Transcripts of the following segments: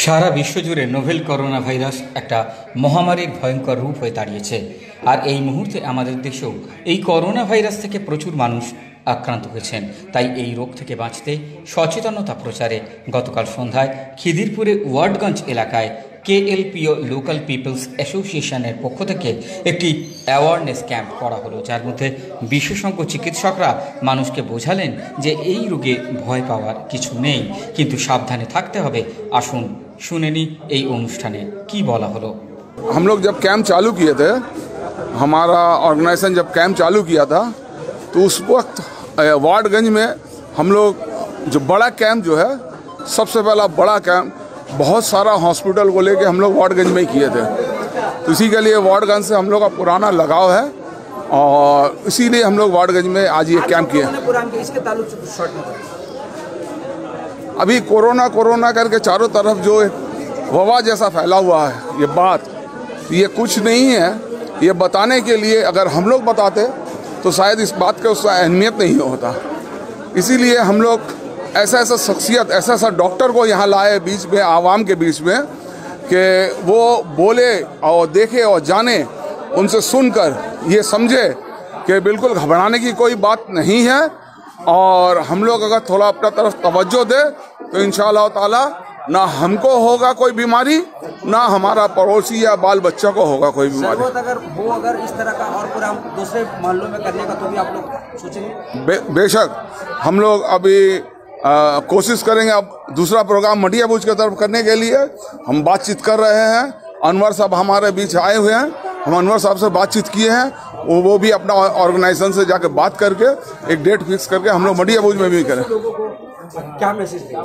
সারা বিশ্বজুড়ে novel corona virus একটা মহামারীর ভয়ঙ্কর রূপ হয়ে দাঁড়িয়েছে। আর এই মুহূর্তে আমাদের দেশেও এই করোনা ভাইরাস থেকে প্রচুর মানুষ আক্রান্ত হয়েছেন। তাই এই রোগ থেকে বাঁচতে সচেতনতা প্রচারে গতকাল সন্ধ্যায় খিদিরপুরে ওয়ার্ডগঞ্জ এলাকায় KLPO লোকাল পিপলস অ্যাসোসিয়েশনের পক্ষ থেকে একটি অ্যাওয়ারনেস ক্যাম্প করা হলো, যার মধ্যে বিশেষজ্ঞ চিকিৎসকরা মানুষকে বোঝালেন যে এই রোগে ভয় পাওয়ার কিছু নেই, কিন্তু সাবধানে থাকতে হবে। আসুন শুনে নি এই অনুষ্ঠানে কি বলা হলো। हम लोग जब कैंप चालू किए थे, हमारा ऑर्गेनाइजेशन जब कैंप चालू किया था तो उस वक्त वार्डगंज में हम लोग जो बड़ा कैंप जो है, सबसे पहला बड़ा कैंप बहुत सारा हॉस्पिटल को लेके हम लोग वार्डगंज में ही किए थे। तो इसी के लिए वार्डगंज से हम लोग का पुराना लगाव है और इसीलिए हम लोग वार्डगंज में आज ये कैंप किए। अभी कोरोना करके चारों तरफ जो वबा जैसा फैला हुआ है, ये कुछ नहीं है। ये बताने के लिए अगर हम लोग बताते तो शायद इस बात का उसका अहमियत नहीं होता। इसीलिए हम लोग ऐसा शख्सियत, ऐसा डॉक्टर को यहाँ लाए बीच में, आवाम के बीच में, कि वो बोले और देखे और जाने, उनसे सुनकर ये समझे कि बिल्कुल घबराने की कोई बात नहीं है। और हम लोग अगर थोड़ा अपना तरफ तवज्जो दे तो इंशाअल्लाह ताला ना हमको होगा कोई बीमारी, ना हमारा पड़ोसी या बाल बच्चा को होगा कोई बीमारी। अगर इस तरह का और प्रोग्राम दूसरे मोहल्लों में करने का तो भी आप लोग सोचेंगे? बेशक हम लोग अभी कोशिश करेंगे। अब दूसरा प्रोग्राम मटिया बूझ की तरफ करने के लिए हम बातचीत कर रहे हैं। अनवर साहब हमारे बीच आए हुए हैं, हम अनवर साहब से बातचीत किए हैं। वो भी अपना ऑर्गेनाइजेशन से जाके बात करके एक डेट फिक्स करके हम लोग मटिया बूझ में भी करें। क्या मैसेज दें?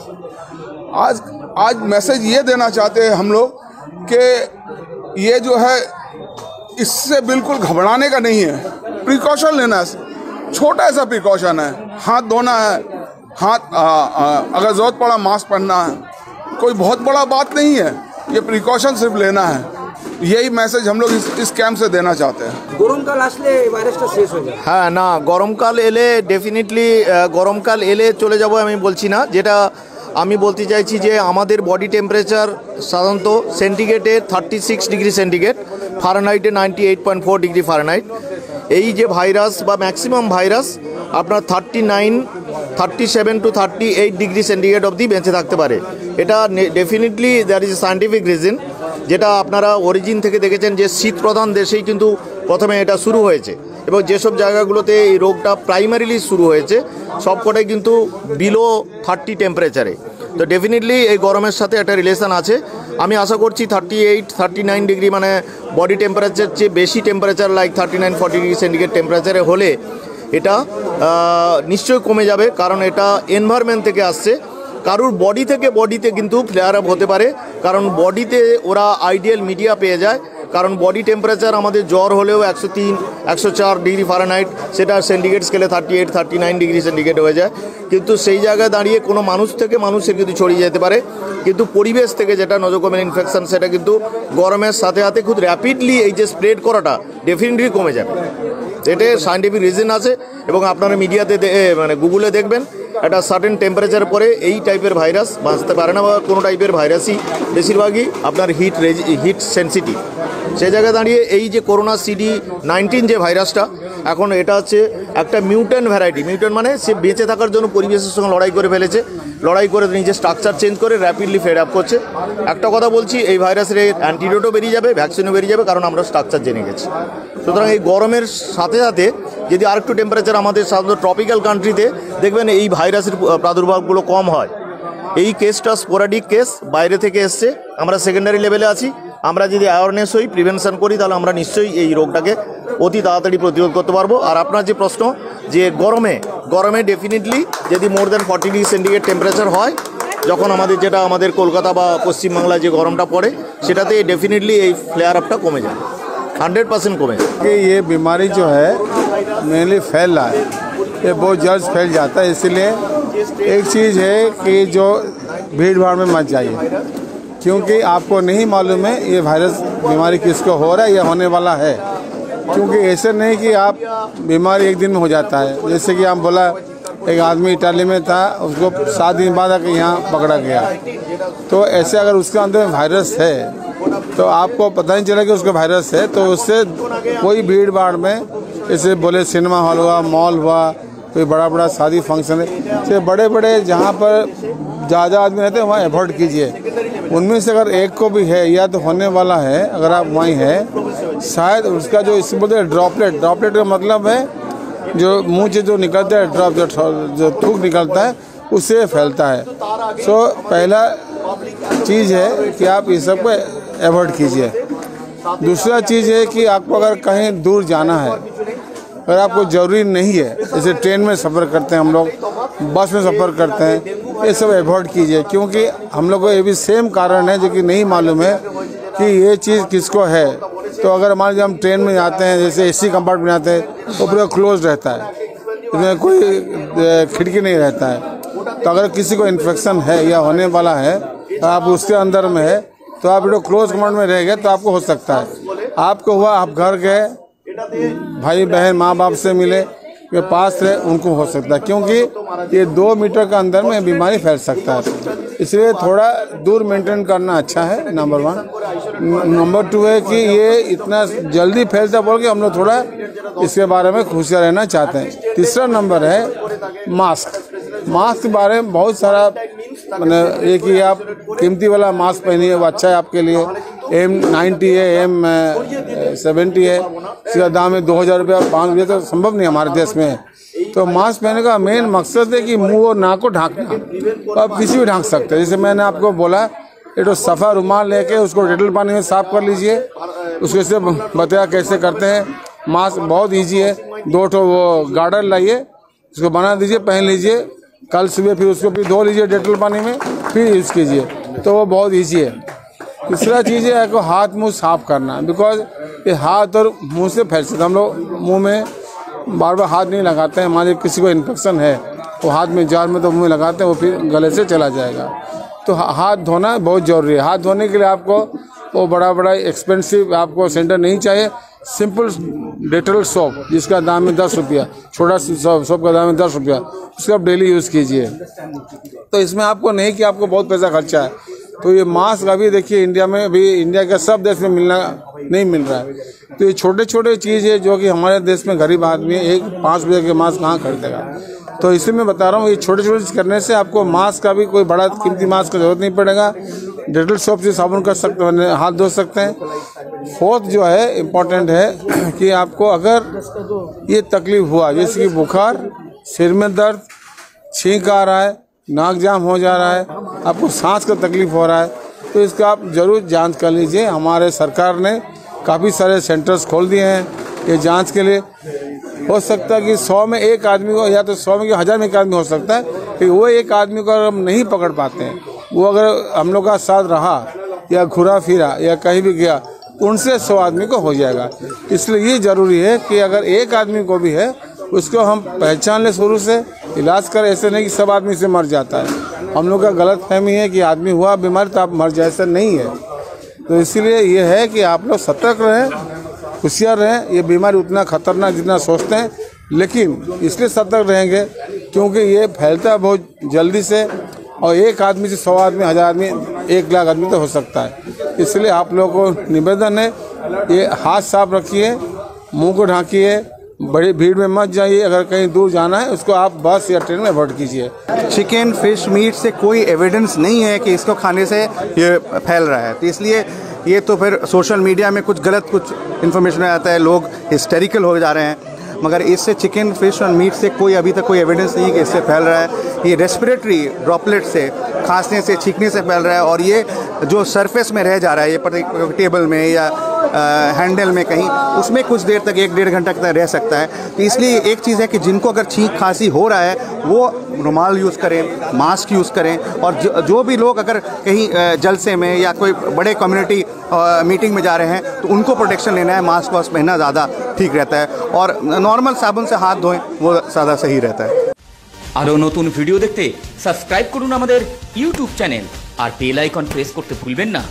आज मैसेज ये देना चाहते हैं हम लोग कि ये जो है इससे बिल्कुल घबराने का नहीं है, प्रिकॉशन लेना है। छोटा सा प्रिकॉशन है, हाथ धोना है, हाथ अगर ज़रूरत पड़ा मास्क पहनना है, कोई बहुत बड़ा बात नहीं है। ये प्रिकॉशन सिर्फ लेना है। यही मैसेज हम लोग इस कैंप से देना चाहते हैं। গরমকাল আসলে ভাইরাসটা শেষ হয়ে যায়। হ্যাঁ, না গরমকাল এলে ডেফিনেটলি গরমকাল এলে চলে যাব আমি বলছি না। যেটা আমি বলতে চাইছি যে আমাদের বডি টেম্পারেচার সাধারণত সেন্টিগ্রেডে 36 ডিগ্রি সেন্টিগ্রেড, ফারেনহাইটে 98.4 ডিগ্রি ফারেনহাইট। এই যে ভাইরাস বা ম্যাক্সিমাম ভাইরাস আপনার 37 to 38 ডিগ্রি সেন্টিগ্রেড অবধি বেঁচে থাকতে পারে। এটা definitely there is a scientific reason, যেটা আপনারা অরিজিন থেকে দেখেছেন যে শীত প্রধান দেশেই কিন্তু প্রথমে এটা শুরু হয়েছে, এবং যেসব জায়গাগুলোতে এই রোগটা প্রাইমারিলি শুরু হয়েছে সবকটাই কিন্তু বিলো 30 টেম্পারেচারে। তো ডেফিনেটলি এই গরমের সাথে একটা রিলেশন আছে। আমি আশা করছি 38-39 ডিগ্রি মানে বডি টেম্পারেচার চেয়ে বেশি টেম্পারেচার লাইক 39-40 ডিগ্রি সেন্টিগ্রেড টেম্পারেচারে হলে এটা নিশ্চয়ই কমে যাবে, কারণ এটা এনভায়রনমেন্ট থেকে আসছে। কারুর বডিতে কিন্তু ফ্লেয়ার আপ হতে পারে, কারণ বডিতে ওরা আইডিয়াল মিডিয়া পেয়ে যায়। কারণ বডি টেম্পারেচার আমাদের জ্বর হলেও 103-104 ডিগ্রি ফারেনহাইট, সেটা সেন্টিগ্রেড স্কেলে 38-39 ডিগ্রি সেন্টিগ্রেড হয়ে যায়। কিন্তু সেই জায়গায় দাঁড়িয়ে কোনো মানুষ থেকে মানুষের কিন্তু ছড়িয়ে যেতে পারে, কিন্তু পরিবেশ থেকে যেটা নোজোকোমিয়াল ইনফেকশন সেটা কিন্তু গরমের সাথে সাথে খুব র্যাপিডলি এই যে স্প্রেড করাটা ডেফিনেটলি কমে যাবে। এটা সায়েন্টিফিক রিজন আছে, এবং আপনারা মিডিয়াতে মানে গুগলে দেখবেন একটা সার্টেন টেম্পারেচার পরে এই টাইপের ভাইরাস বাঁচতে পারে না, বা কোনো টাইপের ভাইরাসই বেশিরভাগই আপনার হিট সেন্সিটিভ। সেই জায়গায় দাঁড়িয়ে এই যে করোনা CD-19 যে ভাইরাসটা, এখন এটা হচ্ছে একটা মিউট্যান্ট ভ্যারাইটি। মিউট্যান্ট মানে সে বেঁচে থাকার জন্য পরিবেশের সঙ্গে লড়াই করে ফেলেছে, লড়াই করে নিজের স্ট্রাকচার চেঞ্জ করে র্যাপিডলি ফেড আপ করছে। একটা কথা বলছি, এই ভাইরাসের অ্যান্টিডোটও বেরিয়ে যাবে, ভ্যাকসিনও বেরিয়ে যাবে, কারণ আমরা স্ট্রাকচার জেনে গেছি। সুতরাং এই গরমের সাথে সাথে যদি আরেকটু টেম্পারেচার আমাদের সাধারণত ট্রপিক্যাল কান্ট্রিতে দেখবেন এই ভাইরাসের প্রাদুর্ভাবগুলো কম হয়। এই কেসটা স্পোরাডিক কেস, বাইরে থেকে এসছে, আমরা সেকেন্ডারি লেভেলে আছি। আমরা যদি অ্যাওয়ারনেস হই, প্রিভেনশন করি, তাহলে আমরা নিশ্চয়ই এই রোগটাকে অতি তাড়াতাড়ি প্রতিরোধ করতে পারবো। আর আপনার যে প্রশ্ন যে গরমে ডেফিনেটলি যদি more than 40 degree centigrade temperature হয়, যখন আমাদের কলকাতা বা পশ্চিমবাংলায় যে গরমটা পড়ে, সেটাতে ডেফিনেটলি এই ফ্লেয়ার আপটা কমে যায়, 100% कमे। कि ये बीमारी जो है मेनली फैल रहा है, ये बहुत जल्द फैल जाता है। इसलिए एक चीज़ है कि जो भीड़ भाड़ में मत जाइए, क्योंकि आपको नहीं मालूम है ये वायरस बीमारी किसको हो रहा है या होने वाला है। क्योंकि ऐसे नहीं कि आप बीमारी एक दिन में हो जाता है। जैसे कि आप बोला एक आदमी इटाली में था, उसको 7 दिन बाद आके यहाँ पकड़ा गया। तो ऐसे अगर उसके अंदर वायरस है तो आपको पता नहीं चला कि उसका वायरस है, तो उससे कोई भीड़ भाड़ में, जैसे बोले सिनेमा हॉल हुआ, मॉल हुआ, कोई बड़ा बड़ा शादी फंक्शन है, तो बड़े बड़े जहाँ पर ज़्यादा आदमी रहते हैं वहाँ अवॉइड कीजिए। उनमें से अगर एक को भी है या तो होने वाला है, अगर आप वहीं है, शायद उसका जो इससे बोलते हैं ड्रॉपलेट का मतलब है जो मुंह से जो निकलता है ड्रॉप, जो थूक निकलता है उससे फैलता है। सो पहला चीज़ है कि आप इस सब को अवॉइड कीजिए। दूसरा चीज़ है कि आपको अगर कहीं दूर जाना है, अगर आपको ज़रूरी नहीं है, जैसे ट्रेन में सफ़र करते हैं हम लोग, बस में सफ़र करते हैं, ये सब अवॉइड कीजिए, क्योंकि हम लोग को ये भी सेम कारण है जो कि नहीं मालूम है कि ये चीज़ किसको है। तो अगर मान लीजिए हम ट्रेन में जाते हैं, जैसे AC कंपार्टमेंट में जाते हैं तो पूरा क्लोज रहता है, इसमें कोई खिड़की नहीं रहता है। तो अगर किसी को इन्फेक्शन है या होने वाला है, आप उसके अंदर में है, तो आप जो क्लोज कंपार्टमेंट में रह गए तो आपको हो सकता है। आपको हुआ, आप घर गए, भाई बहन माँ बाप से मिले, के पास रहे, उनको हो सकता है, क्योंकि ये 2 मीटर के अंदर में बीमारी फैल सकता है। इसलिए थोड़ा दूर मेंटेन करना अच्छा है, नंबर 1। नंबर 2 है कि ये इतना जल्दी फैलता बोल के हम लोग थोड़ा इसके बारे में होशियार रहना चाहते हैं। तीसरा नंबर है मास्क के बारे में बहुत सारा, मैंने एक ही आप कीमती वाला मास्क पहनिए, वो अच्छा है आपके लिए। M90 है, M70 है, इसका दाम है 2000 रुपये, 5 रुपये तो संभव नहीं हमारे देश में। तो मास्क पहनने का मेन मकसद है कि मुंह और नाक को ढांकना, तो आप किसी भी ढांक सकते हैं। जैसे मैंने आपको बोला, एक तो सफ़ा रुमाल लेके उसको डेटल पानी में साफ कर लीजिए, उसको से बताया कैसे करते हैं। मास्क बहुत ईजी है, 2 वो गार्डर लाइए, उसको बना दीजिए, पहन लीजिए, कल सुबह फिर उसको फिर धो लीजिए डेटल पानी में, फिर यूज़ कीजिए, तो वो बहुत ईजी है। तीसरा चीज़ है आपको हाथ मुंह साफ करना, बिकॉज ये हाथ और मुंह से फैल सकता है। हम लोग मुंह में बार बार हाथ नहीं लगाते हैं, हमारे किसी को इन्फेक्शन है वो हाथ में जार में तो मुँह में लगाते हैं, वो फिर गले से चला जाएगा। तो हाथ धोना बहुत ज़रूरी है। हाथ धोने के लिए आपको वो बड़ा एक्सपेंसिव आपको सेंटर नहीं चाहिए, सिंपल डेटल सोप जिसका दाम है 10 रुपया, छोटा सोप का दाम है 10 रुपया, उसका आप डेली यूज़ कीजिए। तो इसमें आपको नहीं कि आपको बहुत पैसा खर्चा है। तो ये मास्क अभी देखिए इंडिया में, अभी इंडिया के सब देश में मिलना नहीं मिल रहा है। तो ये छोटे छोटे चीज़ है जो कि हमारे देश में गरीब आदमी है, 5 रुपये के मास्क कहाँ खरीदेगा। तो इसलिए मैं बता रहा हूँ, ये छोटे छोटे चीज़ करने से आपको मास्क का भी कोई बड़ा कीमती मास्क का जरूरत नहीं पड़ेगा। डेटल सोप से साबुन कर सकते हैं, हाथ धो सकते हैं। फोर्थ जो है इम्पोर्टेंट है कि आपको अगर ये तकलीफ हुआ, जैसे कि बुखार, सिर में दर्द, छींक आ रहा है, नाक जाम हो जा रहा है, आपको सांस का तकलीफ हो रहा है, तो इसका आप जरूर जांच कर लीजिए। हमारे सरकार ने काफ़ी सारे सेंटर्स खोल दिए हैं ये जांच के लिए। हो सकता है कि 100 में 1 आदमी को, या तो 100 में 1000 में 1 आदमी हो सकता है कि वो 1 आदमी को अगर हम नहीं पकड़ पाते हैं, वो अगर हम लोग का साथ रहा या घुरा फिरा या कहीं भी गया, उनसे 100 आदमी को हो जाएगा। इसलिए ये ज़रूरी है कि अगर 1 आदमी को भी है उसको हम पहचान ले, शुरू से इलाज करें। ऐसे नहीं कि सब आदमी से मर जाता है। हम लोग का गलत फहमी है कि आदमी हुआ बीमार तो आप मर जाए, ऐसा नहीं है। तो इसीलिए ये है कि आप लोग सतर्क रहें, होशियार रहें। ये बीमारी उतना खतरनाक जितना सोचते हैं, लेकिन इसलिए सतर्क रहेंगे क्योंकि ये फैलता है बहुत जल्दी से, और 1 आदमी से 100 आदमी, 1000 आदमी, 1 लाख आदमी तो हो सकता है। इसलिए आप लोगों को निवेदन है, ये हाथ साफ रखिए, मुंह को ढांकिए, बड़ी भीड़ में मत जाइए। अगर कहीं दूर जाना है उसको आप बस या ट्रेन में अवॉइड कीजिए। चिकन, फिश, मीट से कोई एविडेंस नहीं है कि इसको खाने से ये फैल रहा है, तो इसलिए ये तो फिर सोशल मीडिया में कुछ गलत कुछ इन्फॉर्मेशन आता है, लोग हिस्टेरिकल हो जा रहे हैं। मगर इससे चिकन, फिश और मीट से कोई अभी तक कोई एविडेंस नहीं है कि इससे फैल रहा है। ये रेस्पिरेटरी ड्रॉपलेट से, खांसने से, छींकने से फैल रहा है, और ये जो सरफेस में रह जा रहा है, ये टेबल में या हैंडल में कहीं, उसमें कुछ देर तक 1-1.5 घंटा तक रह सकता है। तो इसलिए एक चीज़ है कि जिनको अगर छींक खांसी हो रहा है वो रुमाल यूज़ करें, मास्क यूज़ करें, और जो भी लोग अगर कहीं जलसे में या कोई बड़े कम्युनिटी मीटिंग में जा रहे हैं तो उनको प्रोटेक्शन लेना है, मास्क वास्क पहनना ज़्यादा ठीक रहता है, और नॉर्मल साबुन से हाथ धोएं, वो ज़्यादा सही रहता है। আরো নতুন ভিডিও দেখতে সাবস্ক্রাইব করুন আমাদের ইউটিউব চ্যানেল আর বেল আইকন প্রেস করতে ভুলবেন না।